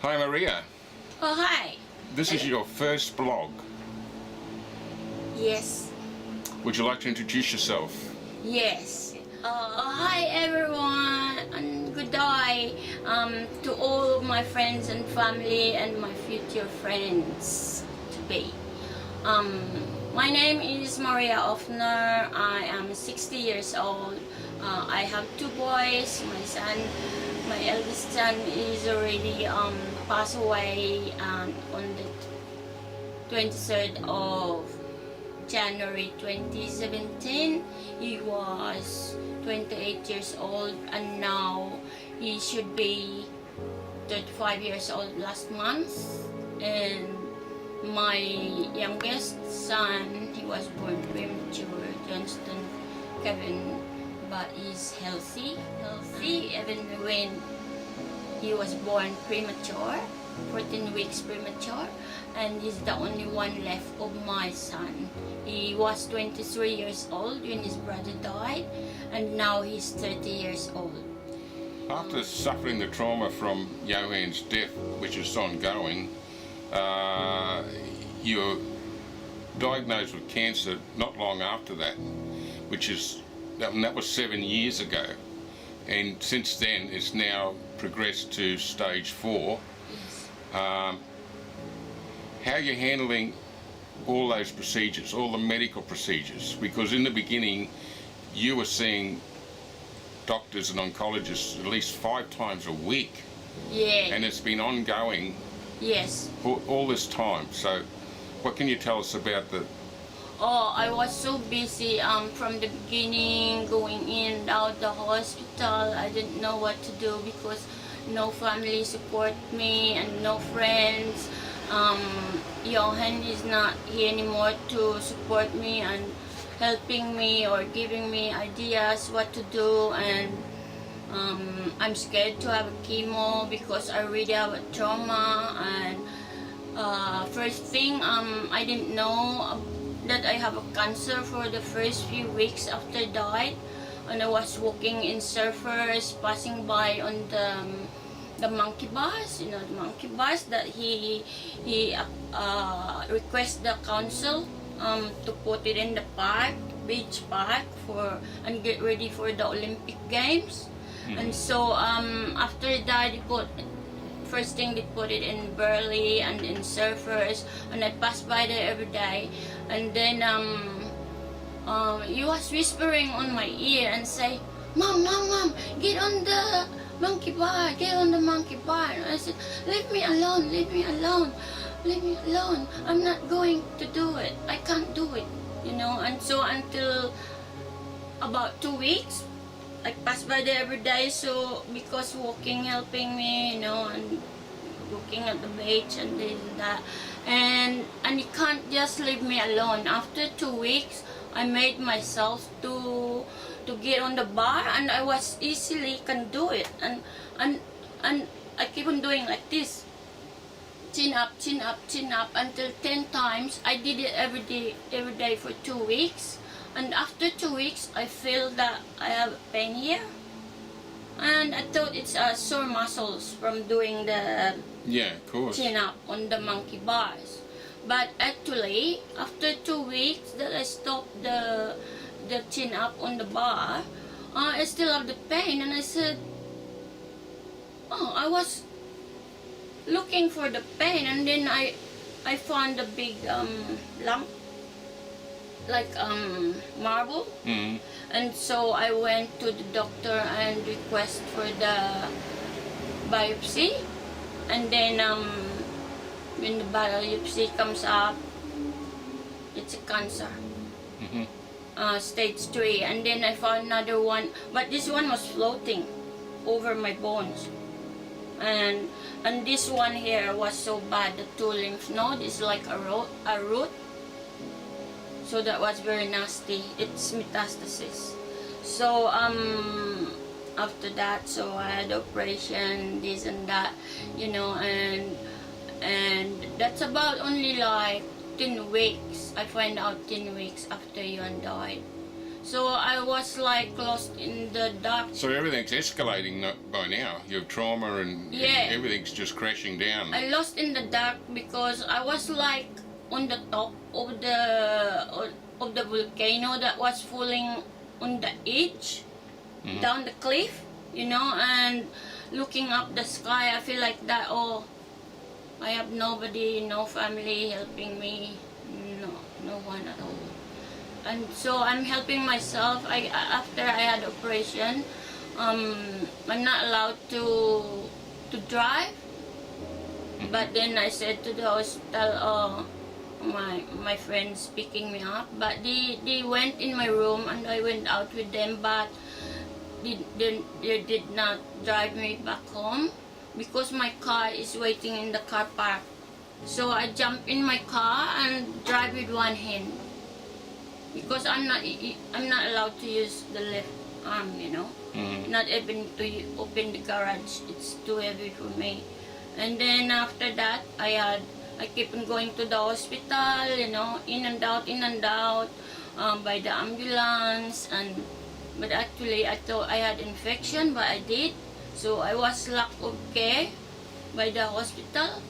Hi Maria, Oh, hi. this is your first blog. Yes. Would you like to introduce yourself? Yes. Hi, everyone, and good day to all of my friends and family and my future friends to be. My name is Maria Ofner. I am 60 years old. I have two boys. My eldest son is already passed away on the 23rd of January 2017. He was 28 years old and now he should be 35 years old last month. And my youngest son, he was born premature, Johnston Kevin, but he's healthy even when he was born premature, 14 weeks premature, and he's the only one left of my son. He was 23 years old when his brother died, and now he's 30 years old. After suffering the trauma from Johan's death, which is ongoing, you were diagnosed with cancer not long after that, that was 7 years ago. And since then, it's now progressed to stage 4. Yes. How are you handling all those procedures, all the medical procedures? Because in the beginning, you were seeing doctors and oncologists at least 5 times a week. Yeah. And it's been ongoing Yes. all this time. So what can you tell us about the... Oh, I was so busy from the beginning, going in and out the hospital. I didn't know what to do because no family support me and no friends. Johan is not here anymore to support me and helping me or giving me ideas what to do, and I'm scared to have a chemo because I really have a trauma. And first thing, I didn't know that I have a cancer for the first few weeks after I died, and I was walking in Surfers, passing by on the monkey bus, the monkey bus that he requests the council to put it in the park, beach park, and get ready for the Olympic Games. And so after that, first thing they put it in Burley and in Surfers, and I passed by there every day. And then he was whispering on my ear and say, Mom, get on the monkey bar, get on the monkey bar. And I said, leave me alone, leave me alone, leave me alone. I'm not going to do it. I can't do it, And so until about 2 weeks, I passed by there every day. So because walking helping me, and looking at the beach and this and that, and you can't just leave me alone. After 2 weeks, I made myself to get on the bar, and I was easily can do it, and I keep on doing like this, chin up, chin up, chin up, until 10 times. I did it every day for 2 weeks, and after 2 weeks, I feel that I have pain here, and I thought it's sore muscles from doing the of course. chin up on the monkey bars. But actually, after 2 weeks that I stopped the chin up on the bar, I still have the pain, and I said, I was looking for the pain, and then I found a big lump, like marble. And so I went to the doctor and request for the biopsy, and then when the biopsy comes up, it's a cancer. Stage 3. And then I found another one, but this one was floating over my bones, and this one here was so bad. The 2 lymph nodes is like a root, so that was very nasty. It's metastasis. So after that, so I had operation, this and that, and that's about only like 10 weeks. I find out 10 weeks after Yuan died. So I was like lost in the dark. So everything's escalating by now. Your trauma and Yeah. everything's just crashing down. I lost in the dark because I was like on the top of the volcano that was falling on the edge down the cliff, you know, and looking up the sky. I feel like that. Oh, I have nobody, no family helping me, no one at all. And so I'm helping myself. After I had operation, I'm not allowed to drive. But then I said to the hospital, my friends picking me up. But they went in my room and I went out with them. But they did not drive me back home because my car is waiting in the car park. So I jump in my car and drive with one hand because I'm not allowed to use the left arm, you know. Not even to open the garage. It's too heavy for me. And then after that, I keep on going to the hospital, you know, in and out, by the ambulance. But actually, I thought I had infection, but I did. So I was lack of care by the hospital,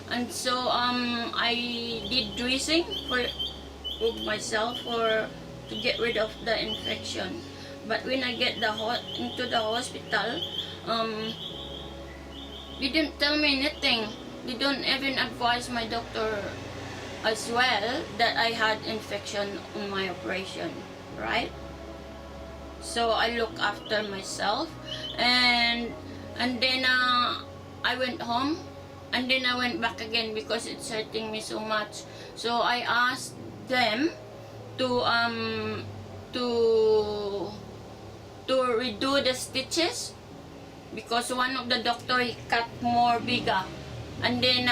and so I did dressing for myself to get rid of the infection. But when I get into the hospital, they didn't tell me anything. They don't even advise my doctor as well that I had infection on my operation, right? So I look after myself, and then I went home, and then I went back again because it's hurting me so much. So I asked them to redo the stitches because one of the doctor he cut more bigger, and then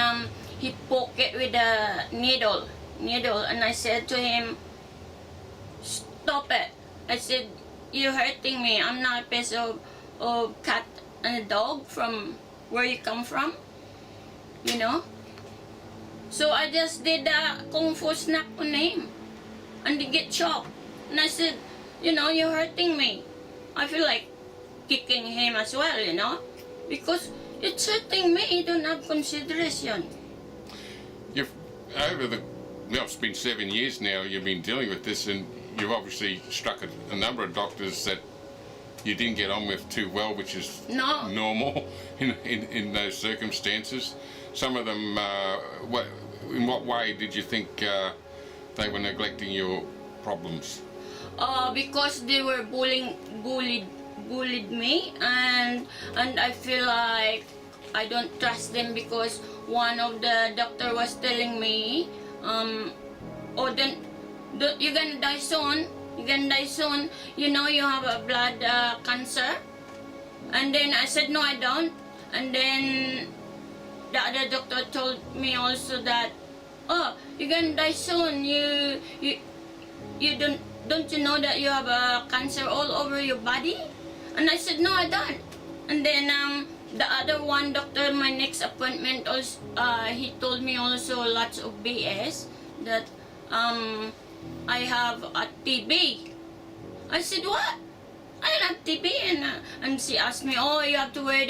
he poked it with a needle, and I said to him, "Stop it!" I said, "You're hurting me. I'm not a piece of cat and a dog from where you come from, you know." So I just did a kung fu snap on him, and he get shocked. And I said, "You know, you're hurting me." I feel like kicking him as well, you know, because it's hurting me. You don't have consideration. It's been 7 years now. You've been dealing with this, and you've obviously struck a number of doctors that you didn't get on with too well, which is normal in those circumstances. Some of them, in what way did you think they were neglecting your problems? Because they were bullied me, and I feel like I don't trust them because one of the doctor was telling me, you're gonna die soon. You're gonna die soon. You know you have a blood cancer. And then I said, "No, I don't." And then the other doctor told me also that, "Oh, you're gonna die soon. You don't you know that you have a cancer all over your body?" And I said, "No, I don't." And then the other one doctor, my next appointment, also he told me also lots of BS that I have a TB. I said, "What? I don't have TB." And she asked me, "Oh, you have to wear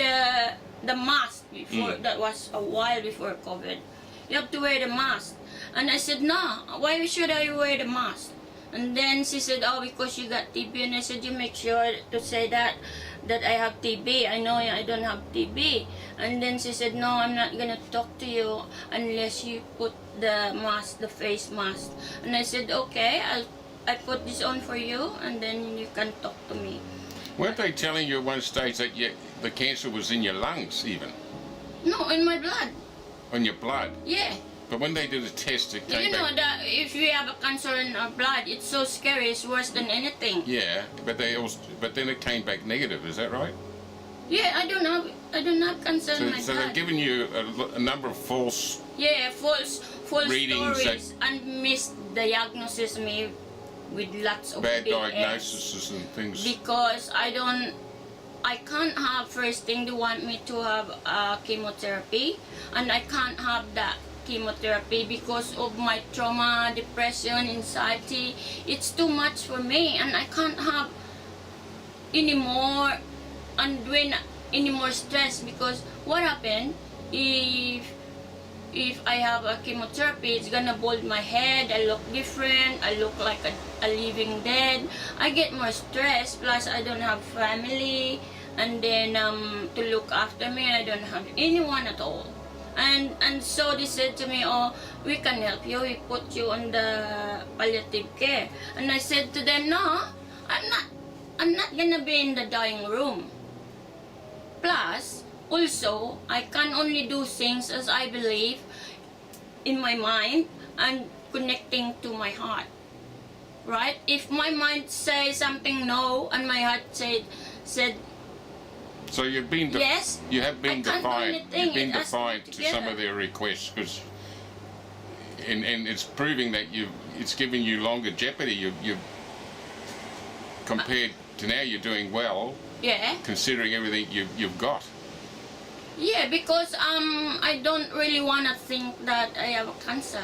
the mask before." That was a while before COVID. "You have to wear the mask." And I said, "No, why should I wear the mask?" And then she said, "Oh, because you got TB." And I said, "You make sure to say that I have TB. I know I don't have TB." And then she said, "No, I'm not gonna talk to you unless you put the mask, the face mask." And I said, "Okay, I put this on for you, and then you can talk to me." Weren't they telling you at one stage that the cancer was in your lungs even? No, in my blood. On your blood? Yeah. But when they did a test, it came You know back... that if you have a cancer in our blood, it's so scary. It's worse than anything. Yeah, but then it came back negative. Is that right? Yeah, I don't have cancer in my So blood. they've given you a number of false... Yeah, false readings stories and misdiagnosis me with lots of bad BS. diagnoses and things. Because I can't have, first thing they want me to have chemotherapy, and I can't have that chemotherapy because of my trauma, depression, anxiety. It's too much for me, and I can't have anymore and when any more stress, because what happened if I have a chemotherapy, it's gonna bald my head, I look different, I look like a living dead, I get more stress, plus I don't have family, and then to look after me, I don't have anyone at all. And so they said to me, oh, we can help you, we put you on the palliative care. And I said to them, no, I'm not gonna be in the dying room. Plus, also, I can only do things as I believe in my mind and connecting to my heart. Right? If my mind says something no and my heart said So you've been yes, you have been I can't do defiant. anything. You've been It has to defiant be to some together. of their requests, because and it's proving that it's giving you longer jeopardy. You've compared to now, you're doing well, Yeah. considering everything you've got. Yeah, because I don't really wanna think that I have a cancer.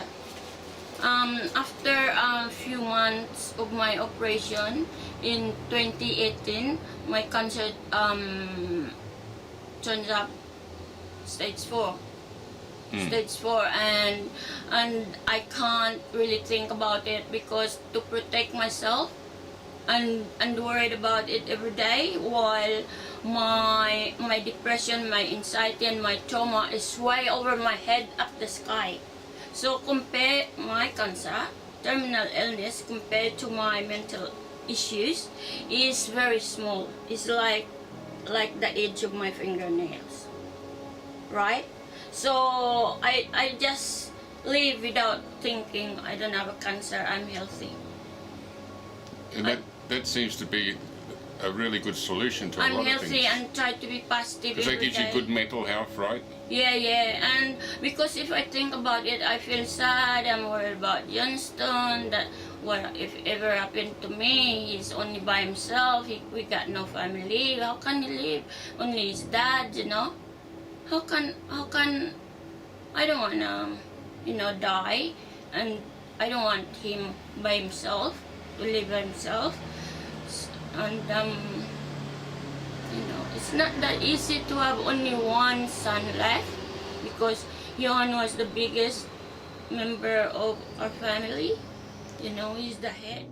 After a few months of my operation in 2018, my cancer turns up stage 4. Stage 4, and I can't really think about it, because to protect myself and worried about it every day, while my depression, my anxiety, and my trauma is way over my head up the sky. So compare my cancer, terminal illness, compared to my mental issues, is very small. It's like the edge of my fingernails, right? So I just live without thinking I don't have a cancer, I'm healthy. And that seems to be a really good solution to a I'm lot of healthy things. and try to be positive Because that every gives you day. good mental health, right? Yeah, and because if I think about it, I feel sad. I'm worried about Johnston, that what if ever happened to me, he's only by himself, we got no family, how can he live? Only his dad, you know? How can, I don't wanna, die, and I don't want him by himself, to live by himself. And it's not that easy to have only one son left, because Johan was the biggest member of our family. He's the head.